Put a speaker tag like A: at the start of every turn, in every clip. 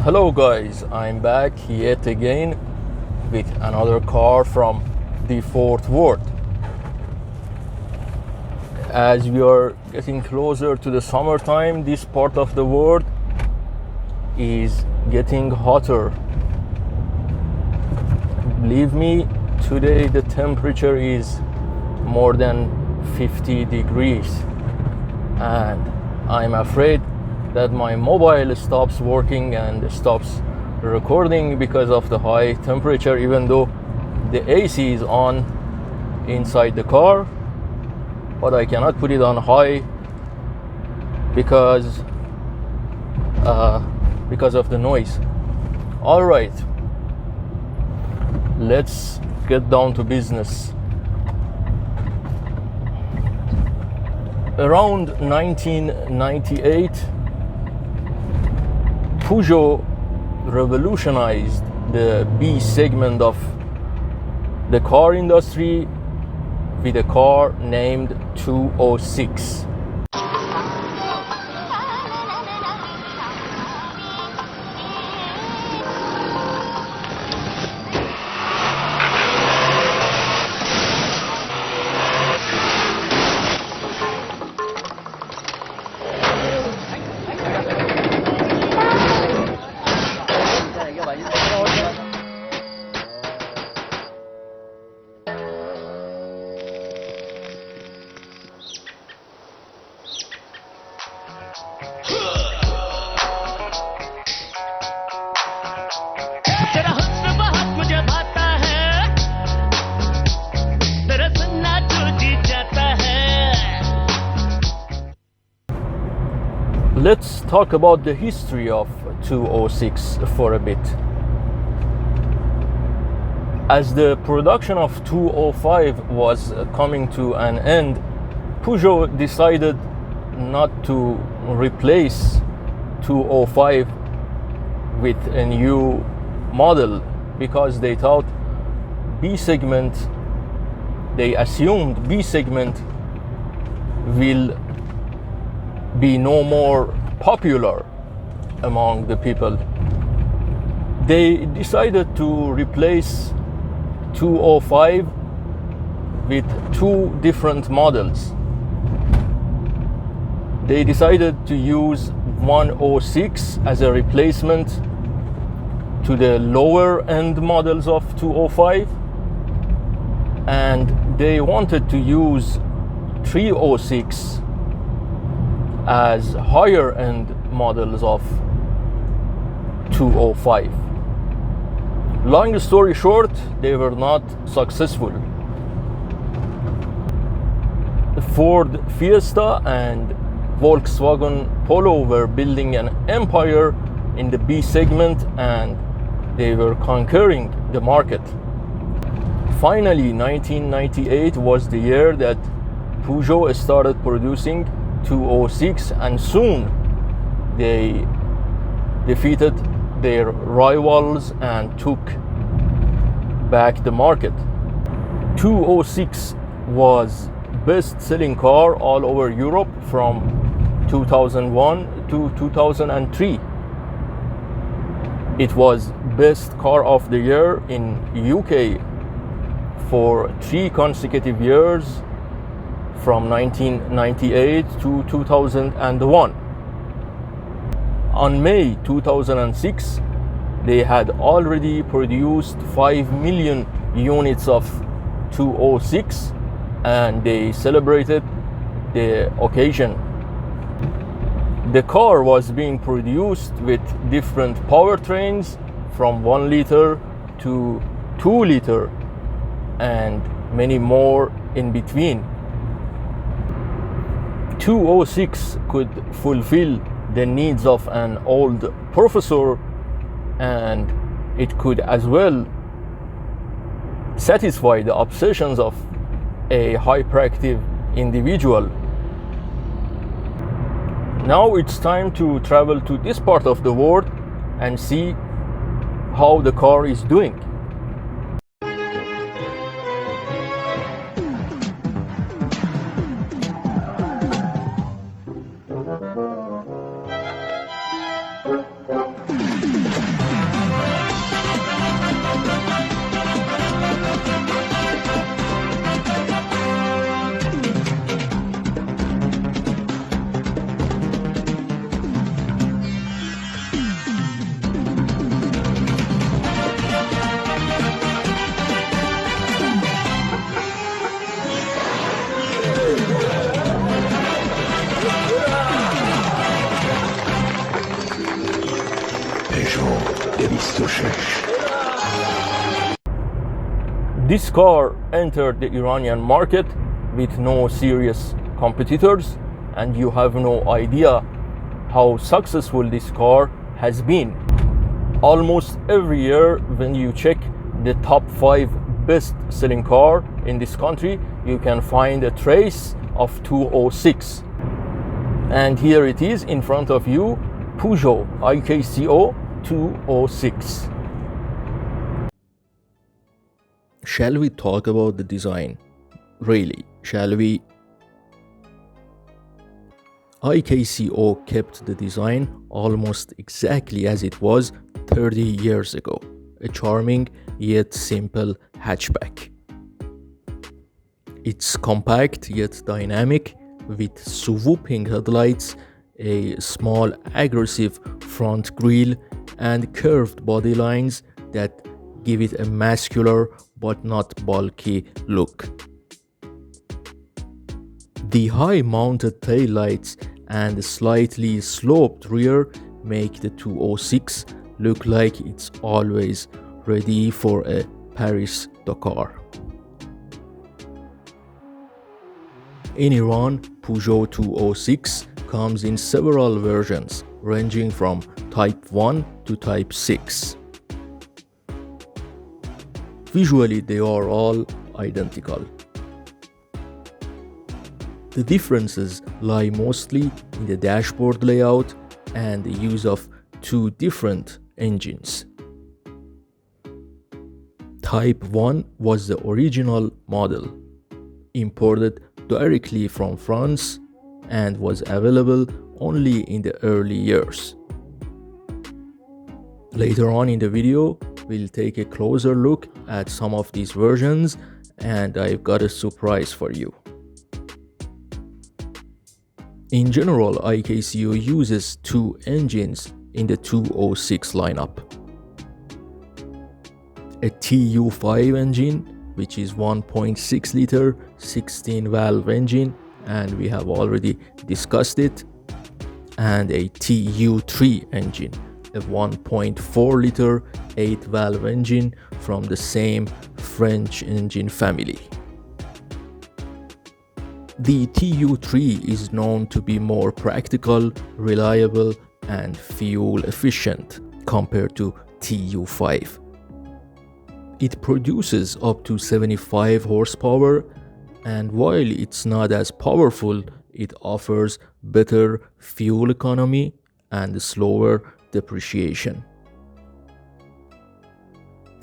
A: Hello guys, I'm back yet again with another car from the fourth world. As we are getting closer to the summertime, this part of the world is getting hotter. Believe me, today the temperature is more than 50 degrees and I'm afraid that my mobile stops working and stops recording because of the high temperature, even though the AC is on inside the car, but I cannot put it on high because of the noise. All right, let's get down to business. Around 1998, Peugeot revolutionized the B segment of the car industry with a car named 206. Let's talk about the history of 206 for a bit. As the production of 205 was coming to an end, Peugeot decided not to replace 205 with a new model because they thought they assumed B segment will be no more popular among the people. They decided to replace 205 with two different models. They decided to use 106 as a replacement to the lower end models of 205, and they wanted to use 306 as higher end models of 205. Long story short, they were not successful. Ford Fiesta and Volkswagen Polo were building an empire in the B segment and they were conquering the market. Finally, 1998 was the year that Peugeot started producing 206, and soon they defeated their rivals and took back the market. 206 was best-selling car all over Europe from 2001 to 2003. It was best car of the year in UK for 3 consecutive years from 1998 to 2001. On May 2006, they had already produced 5 million units of 206 and they celebrated the occasion. The car was being produced with different powertrains from 1 liter to 2 liter and many more in between. 206 could fulfill the needs of an old professor, and it could as well satisfy the obsessions of a hyperactive individual. Now it's time to travel to this part of the world and see how the car is doing. This car entered the Iranian market with no serious competitors, and you have no idea how successful this car has been. Almost every year when you check the top 5 best selling car in this country, you can find a trace of 206. And here it is in front of you, Peugeot IKCO 206. Shall we talk about the design? Really, shall we? IKCO kept the design almost exactly as it was 30 years ago. A charming yet simple hatchback. It's compact yet dynamic, with swooping headlights, a small aggressive front grille, and curved body lines that give it a muscular but not bulky look. The high-mounted taillights and slightly sloped rear make the 206 look like it's always ready for a Paris-Dakar. In Iran, Peugeot 206 comes in several versions, ranging from Type 1 to Type 6. Visually, they are all identical. The differences lie mostly in the dashboard layout and the use of 2 different engines. Type 1 was the original model, imported directly from France, and was available only in the early years. Later on in the video, we'll take a closer look at some of these versions, and I've got a surprise for you. In general, IKCO uses 2 engines in the 206 lineup. A TU5 engine, which is 1.6 liter 16 valve engine, and we have already discussed it, and a TU3 engine, a 1.4 liter 8 valve engine from the same French engine family. The TU3 is known to be more practical, reliable, and fuel efficient compared to TU5. It produces up to 75 horsepower, and while it's not as powerful, it offers better fuel economy and slower depreciation.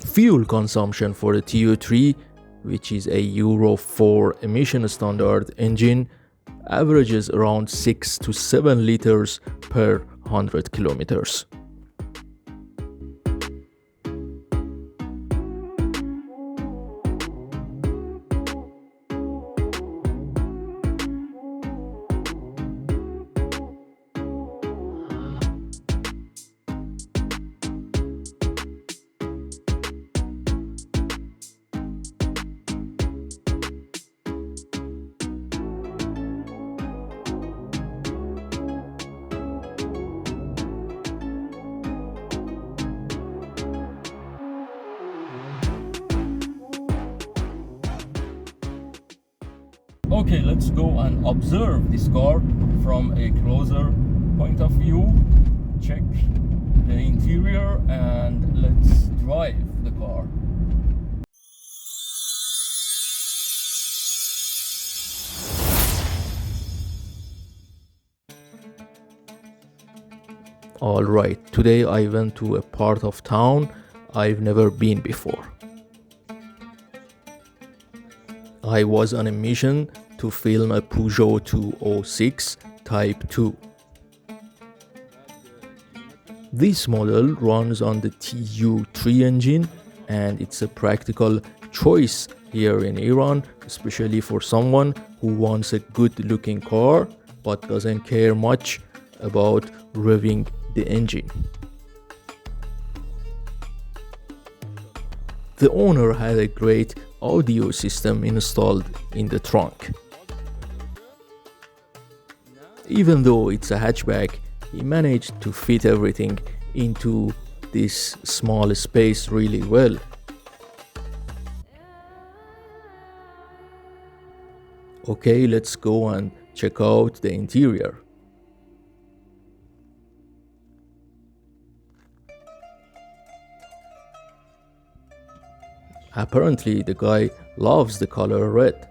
A: Fuel consumption for the TU3, which is a Euro 4 emission standard engine, averages around 6 to 7 liters per 100 kilometers. Okay, let's go and observe this car from a closer point of view. Check the interior and let's drive the car. Alright, today I went to a part of town I've never been before. I was on a mission to film a Peugeot 206 Type 2. This model runs on the TU3 engine, and it's a practical choice here in Iran, especially for someone who wants a good-looking car but doesn't care much about revving the engine. The owner had a great audio system installed in the trunk. Even though it's a hatchback, he managed to fit everything into this small space really well. Okay, let's go and check out the interior. Apparently, the guy loves the color red.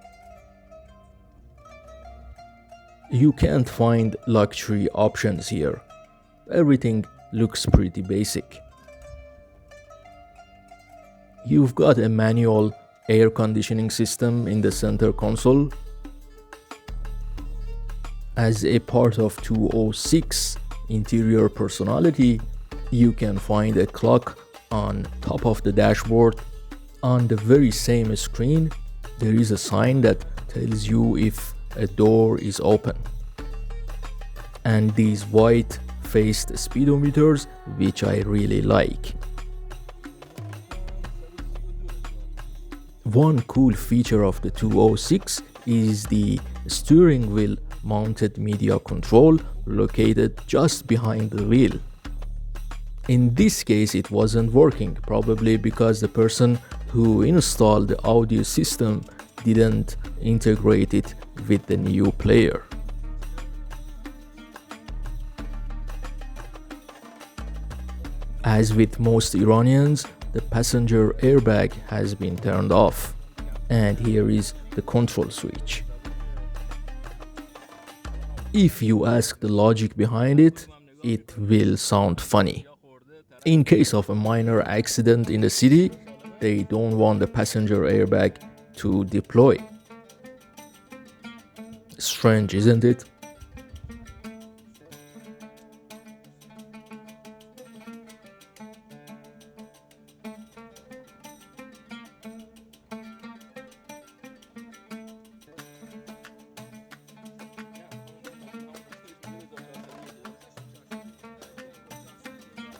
A: You can't find luxury options here. Everything looks pretty basic. You've got a manual air conditioning system in the center console. As a part of 206 interior personality, you can find a clock on top of the dashboard. On the very same screen, there is a sign that tells you if a door is open. And these white-faced speedometers, which I really like. One cool feature of the 206 is the steering wheel mounted media control located just behind the wheel. In this case, it wasn't working, probably because the person who installed the audio system didn't integrate it with the new player. As with most Iranians, the passenger airbag has been turned off, and here is the control switch. If you ask the logic behind it, it will sound funny. In case of a minor accident in the city, they don't want the passenger airbag to deploy. Strange, isn't it?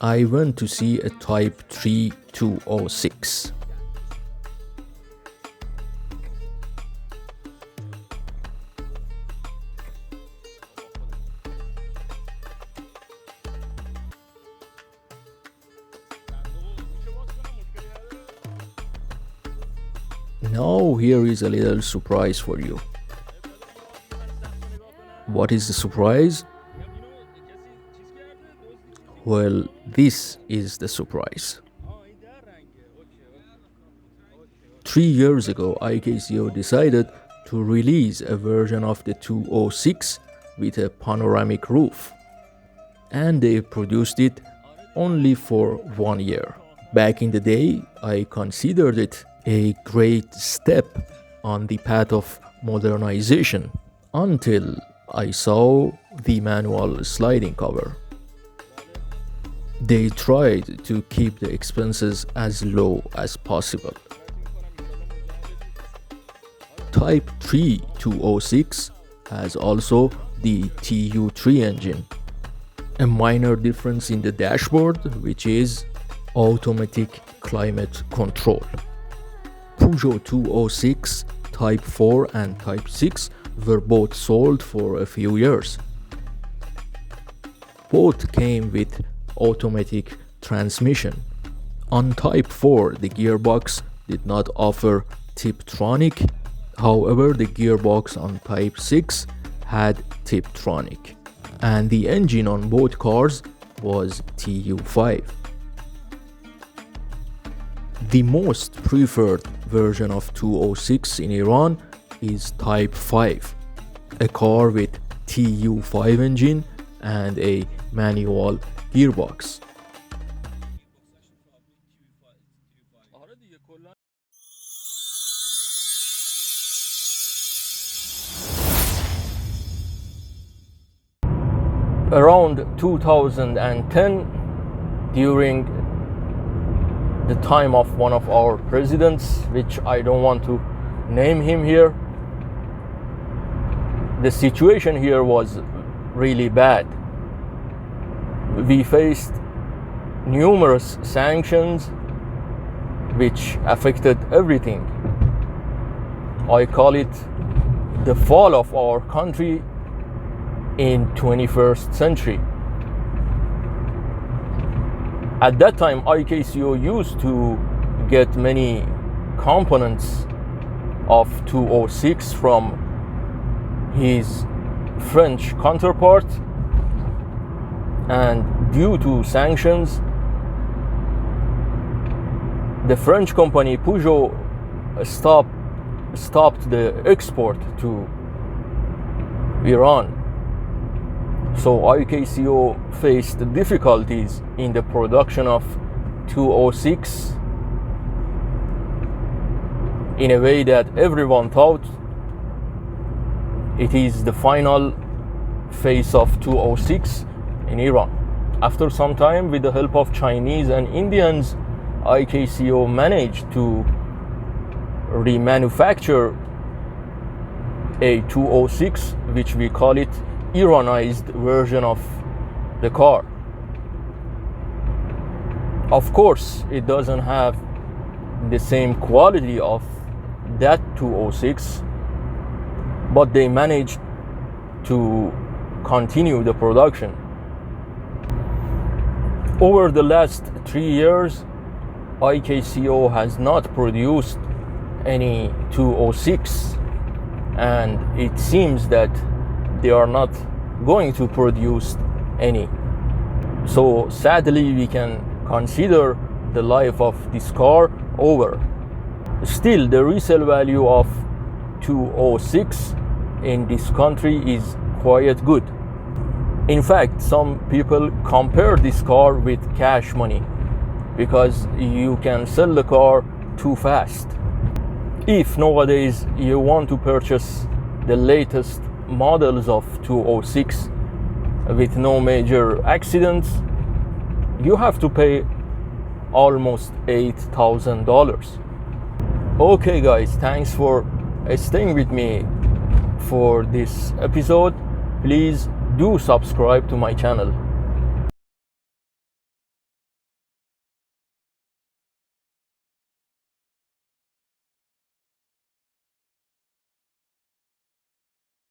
A: I went to see a Type 3 206. Now here is a little surprise for you. What is the surprise? Well, this is the surprise. 3 years ago, IKCO decided to release a version of the 206 with a panoramic roof, and they produced it only for 1 year. Back in the day, I considered it a great step on the path of modernization until I saw the manual sliding cover. They tried to keep the expenses as low as possible. Type 3 206 has also the TU3 engine. A minor difference in the dashboard, which is automatic climate control. Peugeot 206, Type 4 and Type 6 were both sold for a few years. Both came with automatic transmission. On Type 4, the gearbox did not offer Tiptronic. However, the gearbox on Type 6 had Tiptronic, and the engine on both cars was TU5. The most preferred version of 206 in Iran is Type 5, a car with TU5 engine and a manual gearbox. Around 2010, during the time of one of our presidents, which I don't want to name him here, the situation here was really bad. We faced numerous sanctions which affected everything. I call it the fall of our country in 21st century. At that time, IKCO used to get many components of 206 from his French counterpart, and due to sanctions, the French company Peugeot stopped the export to Iran. So IKCO faced difficulties in the production of 206 in a way that everyone thought it is the final phase of 206 in Iran. After some time, with the help of Chinese and Indians, IKCO managed to remanufacture a 206, which we call it Iranized version of the car. Of course, it doesn't have the same quality of that 206, but they managed to continue the production. Over the last 3 years, IKCO has not produced any 206, and it seems that they are not going to produce any. So sadly, we can consider the life of this car over. Still, the resale value of 206 in this country is quite good. In fact, some people compare this car with cash money because you can sell the car too fast. If nowadays you want to purchase the latest models of 206 with no major accidents, you have to pay almost $8,000. Okay guys, thanks for staying with me for this episode. Please do subscribe to my channel.